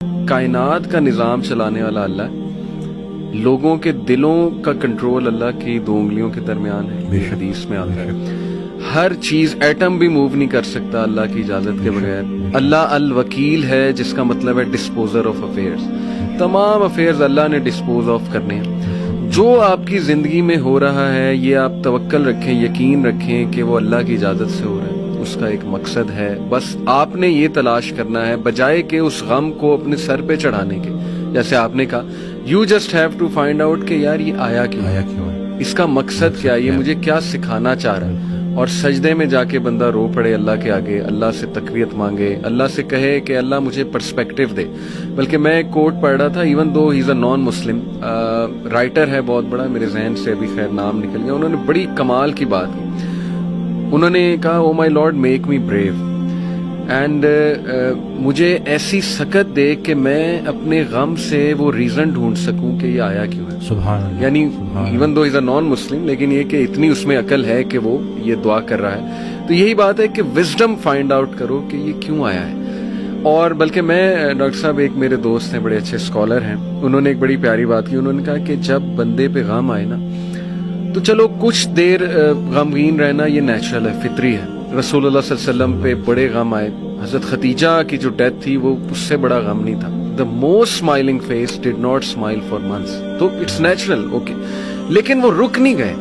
کائنات کا نظام چلانے والا اللہ ہے. لوگوں کے دلوں کا کنٹرول اللہ کی 2 انگلیوں کے درمیان ہے. حدیث میں آتا ہے ہر چیز، ایٹم بھی موو نہیں کر سکتا اللہ کی اجازت کے بغیر. اللہ الوکیل ہے، جس کا مطلب ہے ڈسپوزر آف افیئرز. تمام افیئرز اللہ نے ڈسپوز آف کرنے ہیں. جو آپ کی زندگی میں ہو رہا ہے یہ آپ توکل رکھیں، یقین رکھیں کہ وہ اللہ کی اجازت سے ہو رہا ہے. اس کا ایک مقصد ہے، بس آپ نے یہ تلاش کرنا ہے بجائے کہ اس غم کو اپنے سر پہ چڑھانے کے. جیسے آپ نے کہا you just have to find out کہ یار یہ آیا کیوں ہے، اس کا مقصد کیا ہے، یہ مجھے کیا سکھانا چاہ رہا ہے. اور سجدے میں جا کے بندہ رو پڑے اللہ کے آگے، اللہ سے تقویت مانگے، اللہ سے کہے کہ اللہ مجھے پرسپیکٹیو دے. بلکہ میں ایک کوٹ پڑھ رہا تھا، ایون دو ہی از اے نان مسلم رائٹر ہے بہت بڑا، میرے ذہن سے ابھی خیر نام نکل گیا. انہوں نے بڑی کمال کی بات کی. انہوں نے کہا oh my lord make me brave and مجھے ایسی سکت دے کہ میں اپنے غم سے وہ ریزن ڈھونڈ سکوں کہ یہ آیا کیوں ہے. سبحان اللہ. یعنی ایون دو از اے نان مسلم، لیکن یہ کہ اتنی اس میں عقل ہے کہ وہ یہ دعا کر رہا ہے. تو یہی بات ہے کہ وزڈم فائنڈ آؤٹ کرو کہ یہ کیوں آیا ہے. اور بلکہ میں ڈاکٹر صاحب، ایک میرے دوست ہیں بڑے اچھے اسکالر ہیں، انہوں نے ایک بڑی پیاری بات کی. انہوں نے کہا کہ جب بندے پہ غم آئے نا تو چلو کچھ دیر غمگین رہنا یہ نیچرل ہے، فطری ہے. رسول اللہ صلی اللہ علیہ وسلم پہ بڑے غم آئے. حضرت خدیجہ کی جو ڈیتھ تھی وہ اس سے بڑا غم نہیں تھا. The most smiling face did not smile for months. تو اٹس نیچرل، اوکے. لیکن وہ رک نہیں گئے.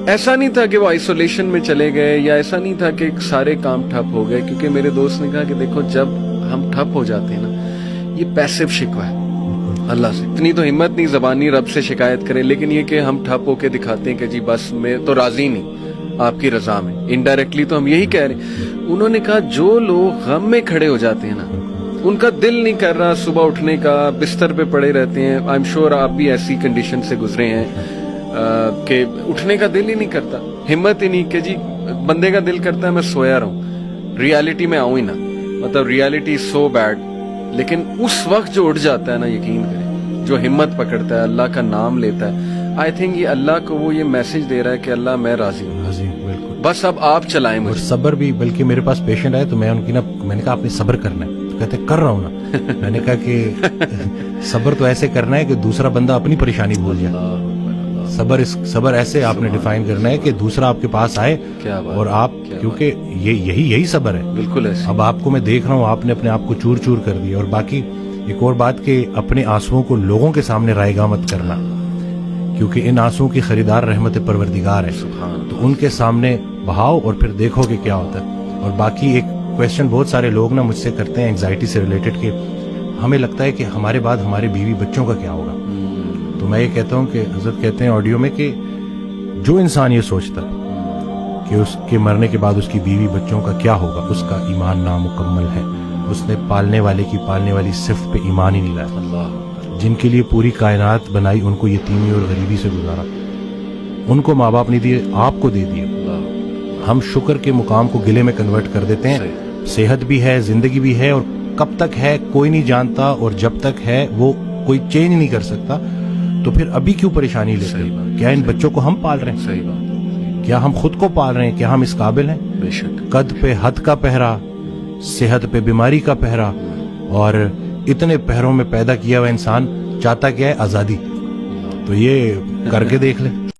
ایسا نہیں تھا کہ وہ آئسولیشن میں چلے گئے، یا ایسا نہیں تھا کہ سارے کام ٹھپ ہو گئے. کیونکہ میرے دوست نے کہا کہ دیکھو جب ہم ٹھپ ہو جاتے ہیں نا، یہ پیسو شکوہ ہے اللہ سے. اتنی تو ہمت نہیں زبانی رب سے شکایت کریں، لیکن یہ کہ ہم ٹھپ ہو کے دکھاتے ہیں کہ جی بس میں تو راضی نہیں آپ کی رضا میں. انڈائریکٹلی تو ہم یہی کہہ رہے ہیں. انہوں نے کہا جو لوگ غم میں کھڑے ہو جاتے ہیں نا، ان کا دل نہیں کر رہا صبح اٹھنے کا، بستر پہ پڑے رہتے ہیں. آئی ایم شیور آپ بھی ایسی کنڈیشن سے گزرے ہیں کہ اٹھنے کا دل ہی نہیں کرتا، ہمت ہی نہیں کہ جی بندے کا دل کرتا ہے میں سویا رہوں، ریالٹی میں آؤں ہی نہ. مطلب ریالٹی از سو بیڈ. لیکن اس وقت جو اٹھ جاتا ہے نا، یقین کریں، جو ہمت پکڑتا ہے، اللہ کا نام لیتا ہے، آئی تھنک یہ اللہ کو وہ یہ میسج دے رہا ہے کہ اللہ میں راضی ہوں، بالکل. بس اب آپ چلائیں مجھے. صبر بھی، بلکہ میرے پاس پیشنٹ آئے تو میں ان کی میں نے کہا آپ نے صبر کرنا ہے، تو کہتے کر رہا ہوں نا. میں نے کہا کہ صبر تو ایسے کرنا ہے کہ دوسرا بندہ اپنی پریشانی بھول جائے. صبر ایسے آپ نے ڈیفائن کرنا ہے کہ دوسرا آپ کے پاس آئے اور آپ، کیونکہ یہی صبر ہے. بالکل ایسے. اب آپ کو میں دیکھ رہا ہوں آپ نے اپنے آپ کو چور چور کر دیا. اور باقی ایک اور بات کہ اپنے آنسوؤں کو لوگوں کے سامنے رائے گاہ مت کرنا، کیونکہ ان آنسوؤں کی خریدار رحمت پروردگار ہے. تو ان کے سامنے بہاؤ اور پھر دیکھو کہ کیا ہوتا ہے. اور باقی ایک کویسچن بہت سارے لوگ نا مجھ سے کرتے ہیں اینگزائٹی سے ریلیٹڈ، کہ ہمیں لگتا ہے کہ ہمارے بعد ہمارے بیوی بچوں کا کیا ہوگا. تو میں یہ کہتا ہوں کہ حضرت کہتے ہیں آڈیو میں کہ جو انسان یہ سوچتا کہ اس کے مرنے کے بعد اس کی بیوی بچوں کا کیا ہوگا، اس کا ایمان نامکمل ہے. اس نے پالنے والے کی پالنے والی صفت پہ ایمان ہی نہیں لایا. جن کے لیے پوری کائنات بنائی ان کو یتیمی اور غریبی سے گزارا، ان کو ماں باپ نہیں دیے، آپ کو دے دیے. ہم شکر کے مقام کو گلے میں کنورٹ کر دیتے ہیں. صحت بھی ہے، زندگی بھی ہے، اور کب تک ہے کوئی نہیں جانتا، اور جب تک ہے وہ کوئی چینج نہیں کر سکتا. تو پھر ابھی کیوں پریشانی لیتے ہیں؟ کیا ان بچوں کو ہم پال رہے ہیں؟ صحیح بات. کیا ہم خود کو پال رہے ہیں؟ کیا ہم اس قابل ہیں؟ بے شک. قد پہ حد کا پہرا، صحت پہ بیماری کا پہرا، اور اتنے پہروں میں پیدا کیا ہوا انسان چاہتا کیا ہے؟ آزادی. تو یہ کر کے دیکھ لیں.